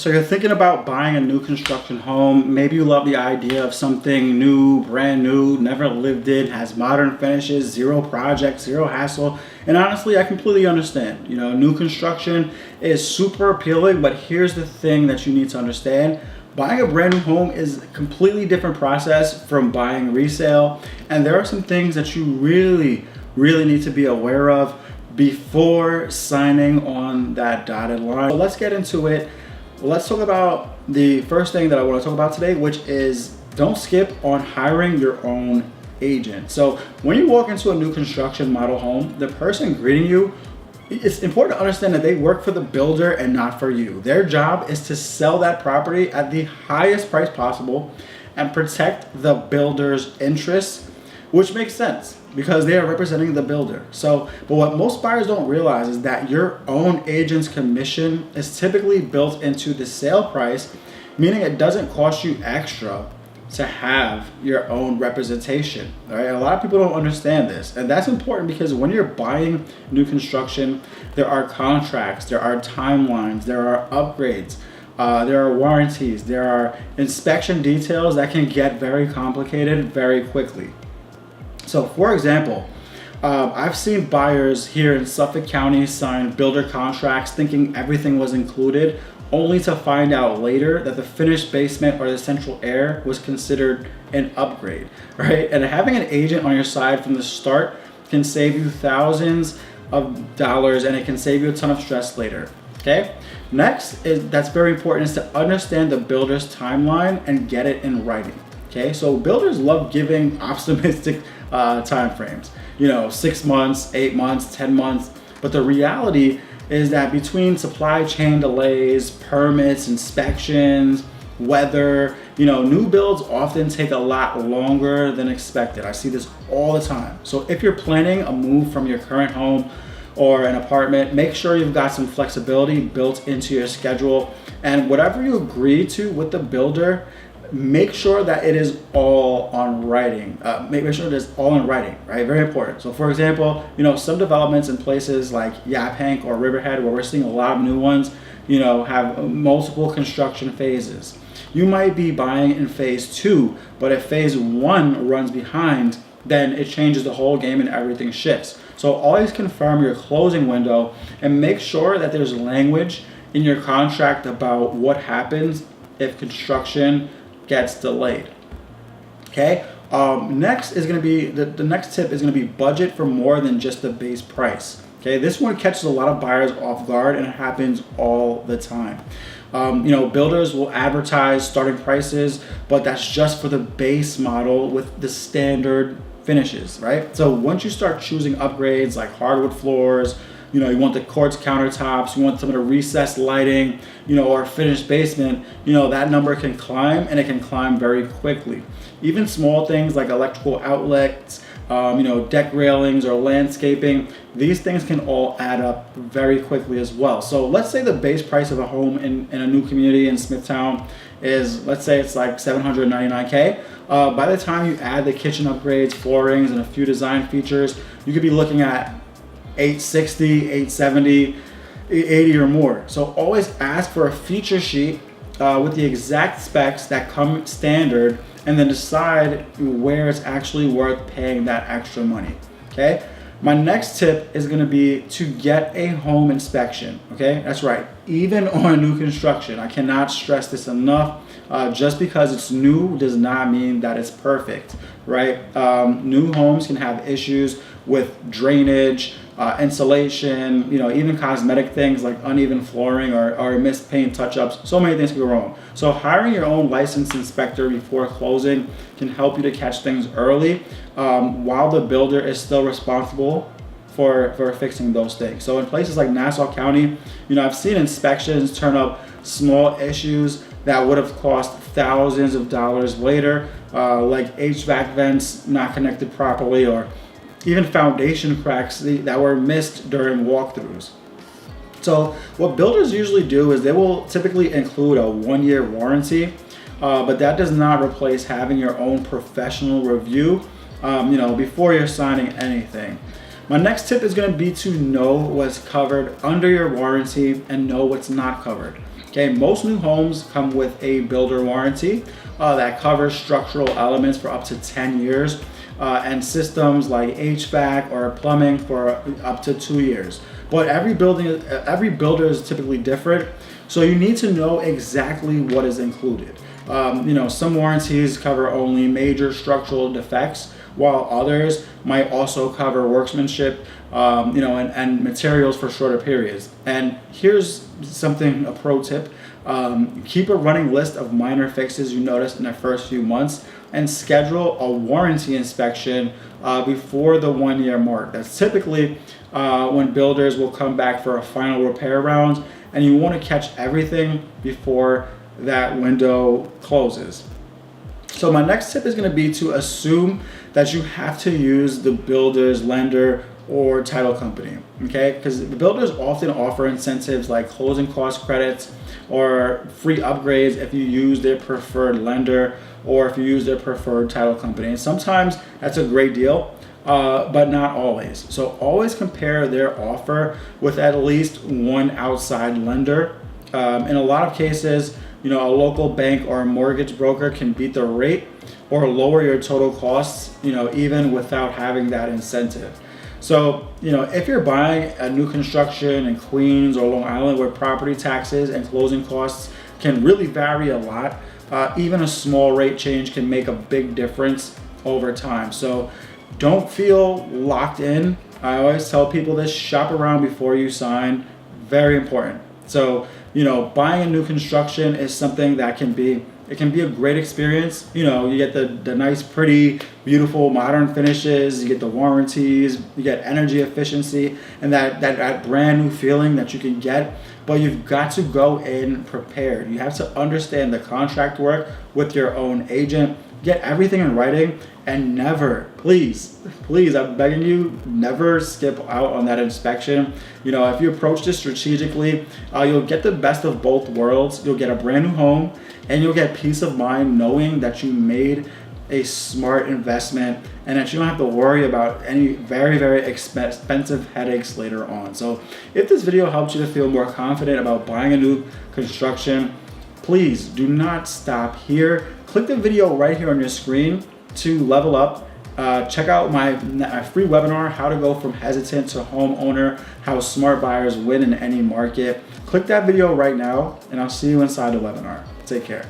So you're thinking about buying a new construction home. Maybe you love the idea of something new, brand new, never lived in, has modern finishes, zero projects, zero hassle. And honestly, I completely understand. You know, new construction is super appealing, but here's the thing that you need to understand. Buying a brand new home is a completely different process from buying resale. And there are some things that you really need to be aware of before signing on that dotted line. So let's get into it. Let's talk about the first thing that I want to talk about today, which is don't skip on hiring your own agent. So when you walk into a new construction model home, the person greeting you, it's important to understand that they work for the builder and not for you. Their job is to sell that property at the highest price possible and protect the builder's interests, which makes sense because they are representing the builder. So, but what most buyers don't realize is that your own agent's commission is typically built into the sale price, meaning it doesn't cost you extra to have your own representation. All right? A lot of people don't understand this, and that's important because when you're buying new construction, there are contracts, there are timelines, there are upgrades, there are warranties, there are inspection details that can get very complicated very quickly. So for example, I've seen buyers here in Suffolk County sign builder contracts thinking everything was included, only to find out later that the finished basement or the central air was considered an upgrade, right? And having an agent on your side from the start can save you thousands of dollars, and it can save you a ton of stress later, okay? Next, that's very important, is to understand the builder's timeline and get it in writing, okay? So builders love giving optimistic time frames, 6 months, 8 months, 10 months, but the reality is that between supply chain delays, permits, inspections, weather, new builds often take a lot longer than expected. I see this all the time. So if you're planning a move from your current home or an apartment, make sure you've got some flexibility built into your schedule, and whatever you agree to with the builder, make sure that it is all on writing. Make sure it is all in writing, right? Very important. So for example, some developments in places like Yaphank or Riverhead, where we're seeing a lot of new ones, have multiple construction phases. You might be buying in phase 2, but if phase 1 runs behind, then it changes the whole game and everything shifts. So always confirm your closing window and make sure that there's language in your contract about what happens if construction gets delayed. Okay. Next is going to be the next tip is going to be budget for more than just the base price. Okay, this one catches a lot of buyers off guard, and it happens all the time. Builders will advertise starting prices, but that's just for the base model with the standard finishes, right? So once you start choosing upgrades like hardwood floors, you want the quartz countertops, you want some of the recessed lighting, or a finished basement, that number can climb, and it can climb very quickly. Even small things like electrical outlets, deck railings or landscaping, these things can all add up very quickly as well. So let's say the base price of a home in a new community in Smithtown is, let's say it's like $799K. By the time you add the kitchen upgrades, floorings, and a few design features, you could be looking at $860, $870, $880 or more. So always ask for a feature sheet with the exact specs that come standard, and then decide where it's actually worth paying that extra money. Okay. My next tip is going to be to get a home inspection. Okay, that's right. Even on new construction, I cannot stress this enough. Just because it's new does not mean that it's perfect, right? New homes can have issues with drainage, insulation, even cosmetic things like uneven flooring or missed paint touch-ups. So many things can go wrong. So hiring your own licensed inspector before closing can help you to catch things early, while the builder is still responsible for fixing those things. So in places like Nassau County, I've seen inspections turn up small issues that would have cost thousands of dollars later, like HVAC vents not connected properly, or even foundation cracks that were missed during walkthroughs. So what builders usually do is they will typically include a 1-year warranty, but that does not replace having your own professional review, before you're signing anything. My next tip is going to be to know what's covered under your warranty and know what's not covered. Okay, most new homes come with a builder warranty that covers structural elements for up to 10 years and systems like HVAC or plumbing for up to 2 years. But every builder is typically different, so you need to know exactly what is included. Some warranties cover only major structural defects, while others might also cover workmanship, and materials for shorter periods. And here's a pro tip. Keep a running list of minor fixes you notice in the first few months and schedule a warranty inspection before the 1 year mark. That's typically when builders will come back for a final repair round, and you want to catch everything before that window closes. So my next tip is going to be to assume that you have to use the builder's lender or title company, okay? Because the builders often offer incentives like closing cost credits or free upgrades if you use their preferred lender or if you use their preferred title company. And sometimes that's a great deal, but not always. So always compare their offer with at least one outside lender. In a lot of cases, a local bank or a mortgage broker can beat the rate or lower your total costs, even without having that incentive. So, if you're buying a new construction in Queens or Long Island where property taxes and closing costs can really vary a lot, even a small rate change can make a big difference over time. So don't feel locked in. I always tell people this: shop around before you sign. Very important. So, buying a new construction is something that can be a great experience. You get the nice, pretty, beautiful, modern finishes, you get the warranties, you get energy efficiency, and that brand new feeling that you can get. But you've got to go in prepared. You have to understand the contract work with your own agent, get everything in writing, and never, please, I'm begging you, never skip out on that inspection. If you approach this strategically, you'll get the best of both worlds. You'll get a brand new home, and you'll get peace of mind knowing that you made a smart investment and that you don't have to worry about any very, very expensive headaches later on. So if this video helps you to feel more confident about buying a new construction, please do not stop here. Click the video right here on your screen to level up. Check out my free webinar, How to Go from Hesitant to Homeowner, How Smart Buyers Win in Any Market. Click that video right now, and I'll see you inside the webinar. Take care.